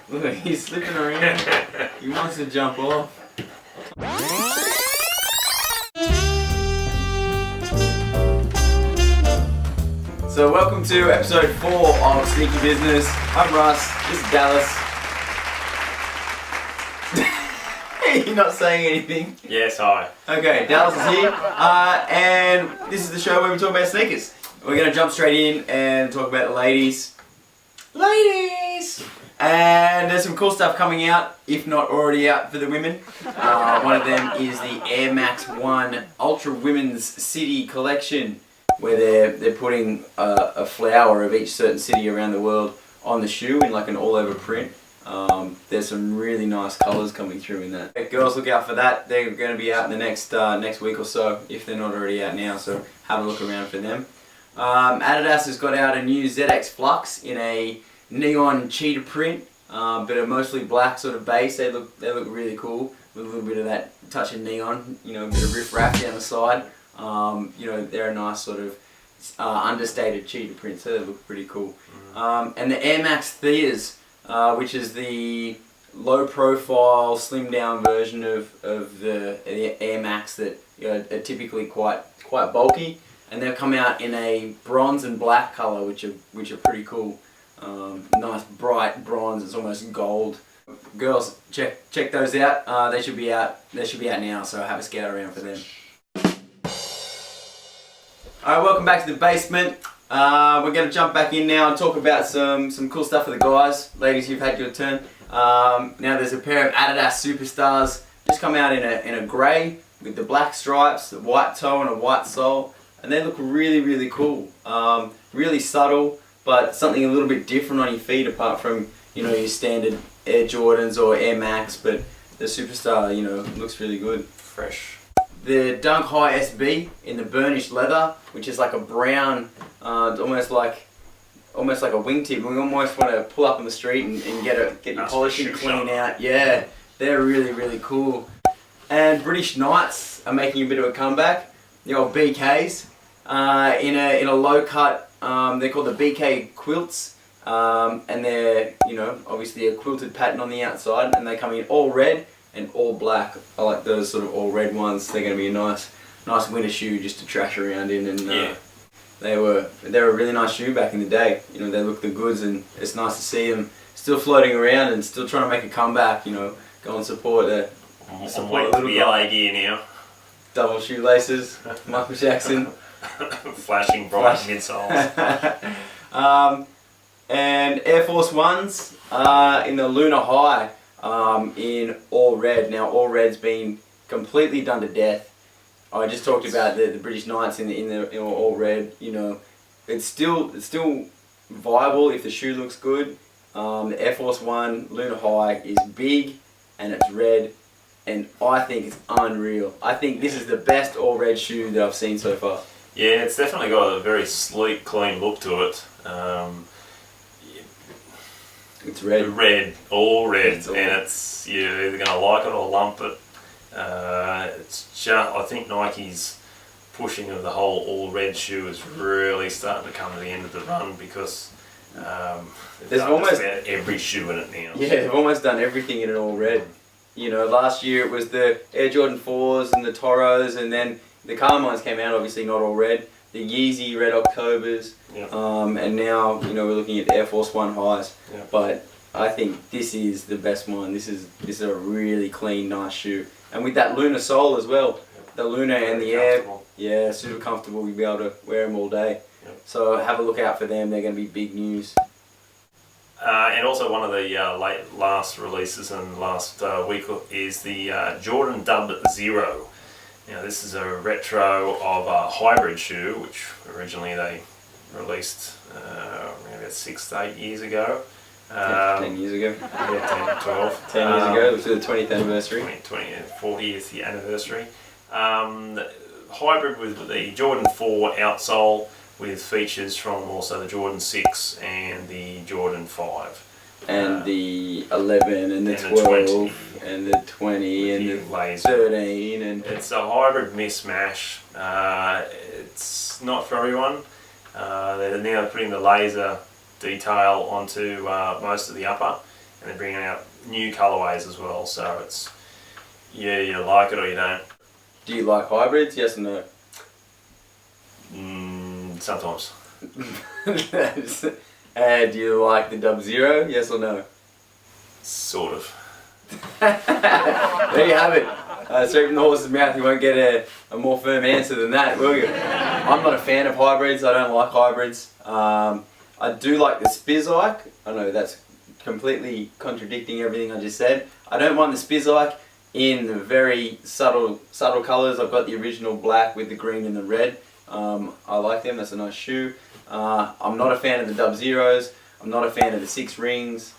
Look, he's slipping around. He wants to jump off. So welcome to episode 4 of Sneaky Business. I'm Russ, this is Dallas. You're not saying anything? Yes, hi. Okay, Dallas is here, and this is the show where we talk about sneakers. We're going to jump straight in and talk about the ladies. And there's some cool stuff coming out, if not already out for the women. One of them is the Air Max 1 Ultra Women's City Collection, where they're putting a flower of each certain city around the world on the shoe in like an all-over print. There's some really nice colours coming through in that. Girls, look out for that. They're going to be out in the next week or so, if they're not already out now, so have a look around for them. Adidas has got out a new ZX Flux in a neon cheetah print, but a mostly black sort of base. They look really cool with a little bit of that touch of neon, you know, a bit of riff-raff down the side. You know, they're a nice sort of understated cheetah print, so they look pretty cool. And the Air Max Theas, which is the low-profile, slimmed-down version of the Air Max that, you know, are typically quite bulky, and they've come out in a bronze and black color, which are pretty cool. Nice bright bronze. It's almost gold. Girls, check those out. They should be out now, so have a scout around for them. Alright, welcome back to the basement. We're going to jump back in now and talk about some cool stuff for the guys. Ladies, you've had your turn. Now there's a pair of Adidas Superstars just come out in a grey with the black stripes, the white toe and a white sole, and they look really cool. Really subtle, but something a little bit different on your feet apart from, you know, your standard Air Jordans or Air Max, but the Superstar, you know, looks really good. Fresh. The Dunk High SB in the burnished leather, which is like a brown, almost like a wingtip. We almost want to pull up on the street and get your polishing clean out. Yeah, they're really cool. And British Knights are making a bit of a comeback. The old BKs in a low cut. They're called the BK Quilts, and they're, you know, obviously a quilted pattern on the outside, and they come in all red and all black. I like those sort of all red ones. They're going to be a nice winter shoe just to trash around in, and they were a really nice shoe back in the day. You know, they look the goods, and it's nice to see them still floating around and still trying to make a comeback. You know, go and support the little LA gear now. Double shoelaces, Michael Jackson. Flashing bright midsoles. And Air Force Ones in the Lunar High in all red. Now all red's been completely done to death. I just talked about the British Knights in all red. You know, it's still viable if the shoe looks good. The Air Force One Lunar High is big and it's red, and I think it's unreal. I think this is the best all red shoe that I've seen so far. Yeah, it's definitely got a very sleek, clean look to it. It's red. All red, and it's, you're either going to like it or lump it. It's just, I think Nike's pushing of the whole all red shoe is really starting to come to the end of the run, because there's almost about every shoe in it now. Yeah, they've almost done everything in an all red. You know, last year it was the Air Jordan 4s and the Toros, and then the Carmines came out, obviously not all red. The Yeezy Red Octobers, and now, you know, we're looking at Air Force One highs. Yep. But I think this is the best one. This is a really clean, nice shoe, and with that Lunar sole as well. Yep. The Lunar and the Air, yeah, super comfortable. You'll be able to wear them all day. Yep. So have a look out for them. They're going to be big news. And also one of the last releases in last week is the Jordan Dub Zero. Now this is a retro of a hybrid shoe, which originally they released maybe about 6 to 8 years ago. 10 years ago. Yeah, 10, 12. 10 years ago, it was the 20th anniversary. 40th anniversary. Hybrid with the Jordan 4 outsole, with features from also the Jordan 6 and the Jordan 5. And the 11 and the 12 and the 20 and the 13. And it's a hybrid mismatch. It's not for everyone. They're now putting the laser detail onto most of the upper, and they're bringing out new colourways as well. So it's you like it or you don't. Do you like hybrids? Yes or no? Sometimes. Do you like the Dub Zero? Yes or no? Sort of. There you have it. Straight from the horse's mouth. You won't get a more firm answer than that, will you? I'm not a fan of hybrids. I don't like hybrids. I do like the Spizike. I know that's completely contradicting everything I just said. I don't mind the Spizike in the very subtle colours. I've got the original black with the green and the red. I like them. That's a nice shoe. I'm not a fan of the Dub Zeros. I'm not a fan of the 6 rings.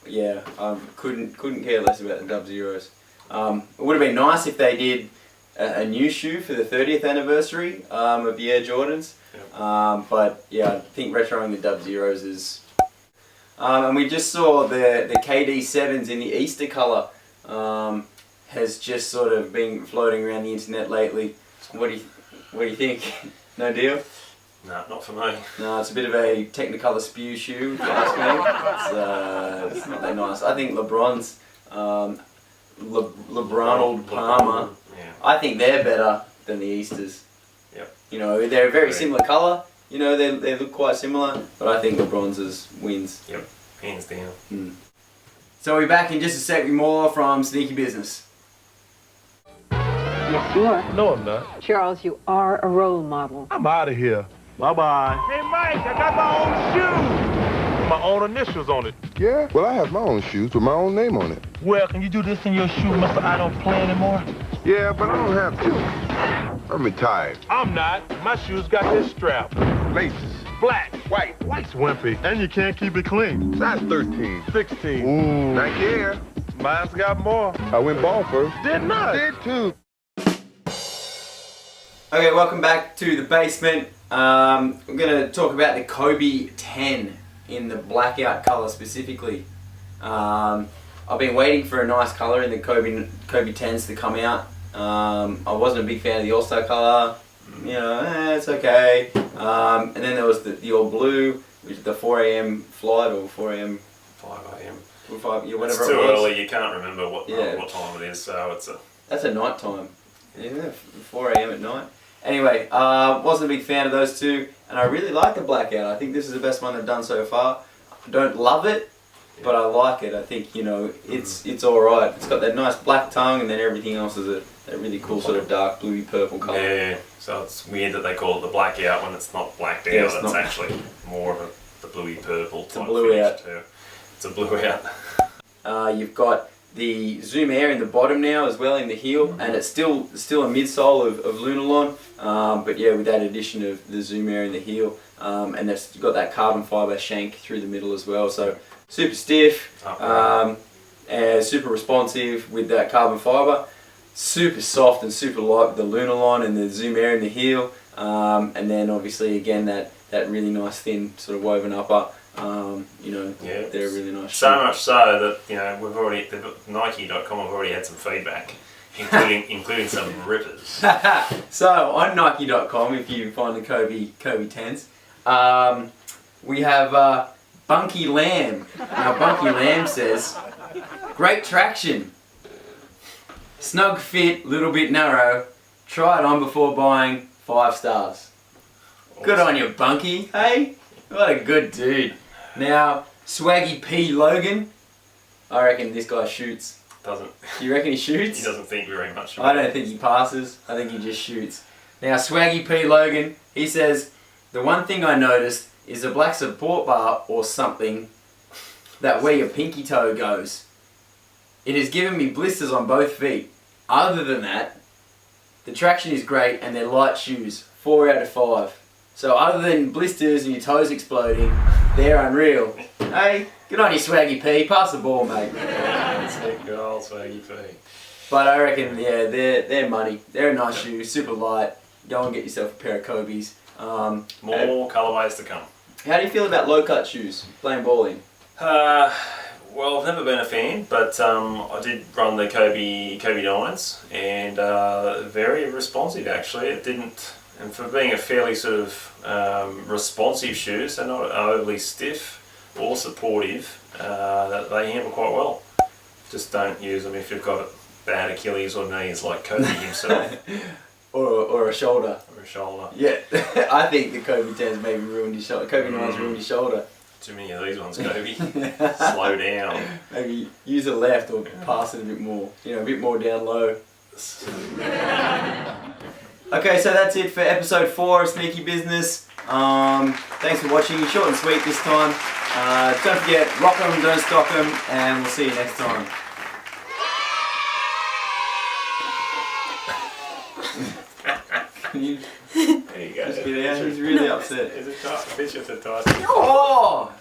Yeah, I couldn't care less about the Dub Zeros. It would have been nice if they did a new shoe for the 30th anniversary of the Air Jordans. Yep. But yeah, I think retroing the Dub Zeros is... and we just saw the KD7s in the Easter colour has just sort of been floating around the internet lately. What do you think? No deal? No, not for me. No, it's a bit of a Technicolor spew shoe, if you ask me. It's not that nice. I think LeBron's, LeBronald Palmer, yeah. I think they're better than the Easters. Yep. You know, they're a very similar colour. You know, they look quite similar, but I think LeBron's wins. Yep, hands down. So we're back in just a sec with more from Sneaky Business. Yes, you are. No, I'm not. Charles, you are a role model. I'm out of here. Bye-bye. Hey, Mike, I got my own shoe. My own initials on it. Yeah? Well, I have my own shoes with my own name on it. Well, can you do this in your shoe, Mr. I don't play anymore? Yeah, but I don't have to. I'm retired. I'm not. My shoes got this strap. Laces. Black. White. White's wimpy. And you can't keep it clean. Size 13. 16. Ooh. Nike Air. Mine's got more. I went ball first. Did not. Did too. Okay, welcome back to the basement. I'm going to talk about the Kobe 10 in the blackout colour specifically. I've been waiting for a nice colour in the Kobe 10s to come out. I wasn't a big fan of the All-Star colour. You know, it's okay. And then there was the all blue, which is the 4 AM flight or 4 AM... 5 AM. 5, yeah, whatever It's too it was. early, you can't remember what time it is, so it's a... That's a night time. Yeah, 4 AM at night. Anyway, wasn't a big fan of those two, and I really like the blackout. I think this is the best one they've done so far. I don't love it, but I like it. I think, you know, it's alright. It's got that nice black tongue, and then everything else is a really cool sort of dark bluey purple colour. Yeah, so it's weird that they call it the blackout when it's not blacked out. Yeah, it's actually more of the bluey purple type blue finish out. too. It's a blue out. You've got the Zoom Air in the bottom now as well in the heel, and it's still a midsole of Lunarlon, but yeah, with that addition of the Zoom Air in the heel, and it's got that carbon fibre shank through the middle as well, so super stiff, super responsive with that carbon fibre, super soft and super light with the Lunarlon and the Zoom Air in the heel, and then obviously again that really nice thin sort of woven upper. You know, yeah, they're a really nice shoe. So much so that, you know, we've already, Nike.com have already had some feedback, including some rippers. So on Nike.com, if you find the Kobe 10s, we have Bunky Lamb. Now Bunky Lamb says, great traction, snug fit, little bit narrow, try it on before buying, 5 stars. Awesome. Good on you, Bunky, hey? What a good dude. Now, Swaggy P. Logan, I reckon this guy shoots. Doesn't. Do you reckon he shoots? He doesn't think very much. I don't think he passes. I think he just shoots. Now, Swaggy P. Logan, he says, the one thing I noticed is a black support bar or something that where your pinky toe goes. It has given me blisters on both feet. Other than that, the traction is great and they're light shoes. 4 out of 5. So other than blisters and your toes exploding, they're unreal. Hey, good on you, Swaggy P. Pass the ball, mate. That's it, good old Swaggy P. But I reckon, yeah, they're money. They're a nice shoe, super light. Go and get yourself a pair of Kobe's. More colourways to come. How do you feel about low-cut shoes, playing ball in? Well, I've never been a fan, but I did run the Kobe 9s, and very responsive actually. It didn't, and for being a fairly sort of responsive shoes, they're not overly stiff. or supportive, that they handle quite well. Just don't use them if you've got bad Achilles or knees like Kobe himself. or a shoulder. Or a shoulder. Yeah, I think the Kobe 10's maybe ruined his shoulder. Kobe 9's ruined his shoulder. Too many of these ones, Kobe. Slow down. Maybe use it left or pass it a bit more. You know, a bit more down low. Okay, so that's it for episode 4 of Sneaky Business. Thanks for watching. Short and sweet this time. Don't forget, rock 'em, don't stock 'em, and we'll see you next time. Can you There you go. just get out? He's really upset. Is it tight? Picture for Tyson. Oh!